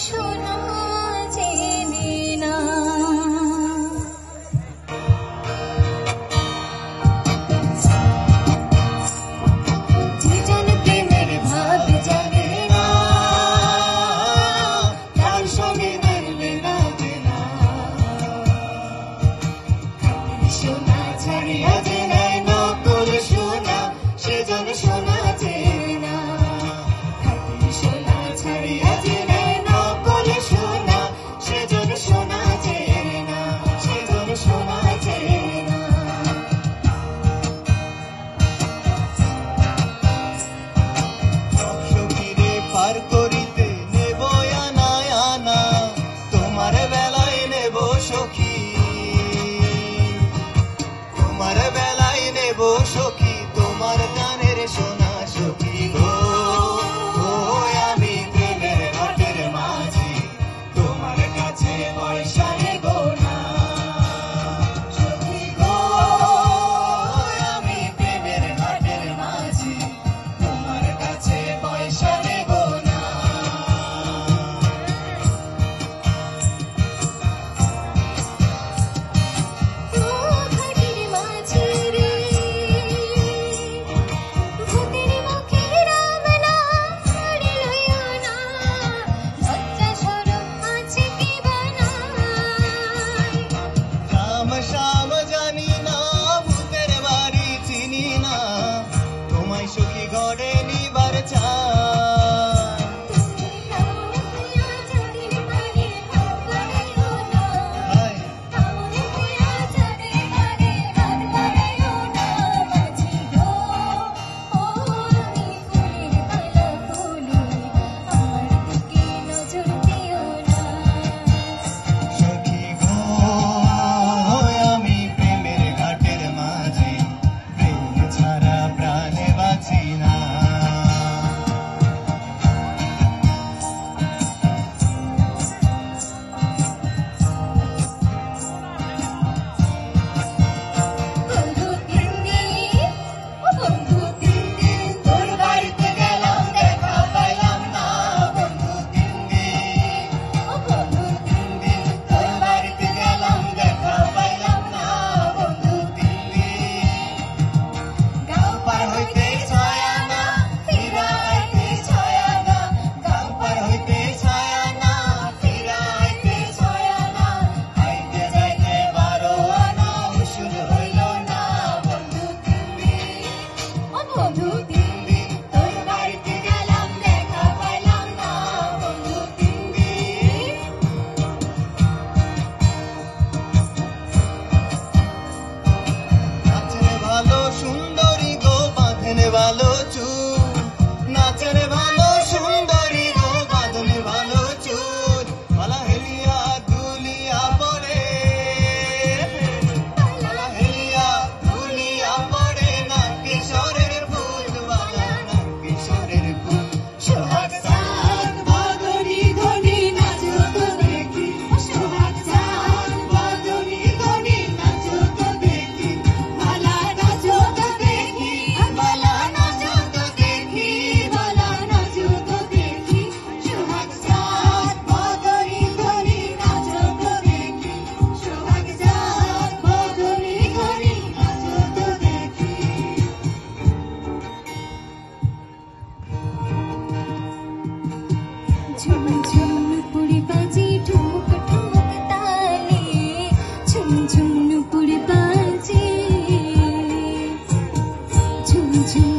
শোনা চেনে না। যে জন প্রেমের ভাব জানে না, তার সঙ্গে মানবে না চেনা। সোনা ছাড়িয়া যে নেয় নকল সোনা, সে জন সোনা চেনে না। সোনা ছাড়িয়া যে নেয় নকল সোনা, সে জন সোনা চেনে না, সে জন সোনা চেনে না। সখীরে পার করিতে নেব আনা আনা, তোমার বেলায় নেব সখী, তোমার বেলায় নেব সখী, তোমার গানের সোনা সখী গো। ও আমি প্রেমের ঘাটের মাঝি, তোমার কাছে পয়সা নেব না সখী গো। আমি প্রেমের ঘাটের মাঝি, তোমার কাছে পয়সা নেব না। ও ঘাটের মাঝি রে, ভূতের মুখে রাম নাম ধরে লইও না। লজ্জা শরম আছে কি বানায়? রাম শ্যাম জানি না, ভূতের বাড়ি চিনি না, তোমায় সখী ঘরে নিবার চাই। তুমি হইয়া চাঁদের পারে হাত বাড়াইও না। হায়, কামড়ে হইয়া চাঁদের পারে হাত বাড়াইও না। মাঝি গো, ও আমি ফুলের মালা ফুলি, আমার দিকে নজর দিও না। সখী গো, আমি প্রেমের ঘাটের মাঝি, প্রেম ছাড়া প্রাণে বাঁচি না। বন্ধু তিন দিন, ও বন্ধু তিন দিন তোর বাড়িতে গেলাম, দেখা পাইলাম না। বন্ধু তিন দিন, ও বন্ধু তিন দিন তোর বাড়িতে গেলাম, দেখা পাইলাম না। বন্ধু তিন দিন, গাঁও পার হইতে ছয় আনা, ফিরা আইতে ছয় আনা। গাঁও পার হইতে ছয় আনা, ফিরা আইতে ছয় আনা। আইতে যাইতে 12 আনা, উসুল হইল না। বন্ধু তিন দিন, ও বন্ধু তিন দিন তোর বাড়িতে গেলাম, দেখা পাইলাম না। বন্ধু তিন দিন। নাচেন ভালো সুন্দরী গো, বাঁধেন ভালো চুল, নাচেন ভালো সুন্দরী গো, বাঁধেন ভালো চুল, মালা হেলিয়া দুলিয়া পরে, মালা হেলিয়া দুলিয়া পরে, না কিশোরের ফুল বালা, না কিশোরের ফুল। সোহাগ চাঁদ বদনি ধনি নাচো তো দেখি, সোহাগ চাঁদ বদনি ধনি নাচো তো দেখি। মালা নাচো তো দেখি, মালা নাচো তো দেখি, মালা নাচো তো দেখি। সোহাগ চাঁদ বদনি ধনি নাচো তো দেখি, সোহাগ চাঁদ বদনি ধনি নাচো তো দেখি। ঝুম ঝুম পুরি বাজি ঠুমক ঠুমক তালে, ঝুম ঝুম পুরি বাজি, ঝুম ঝুম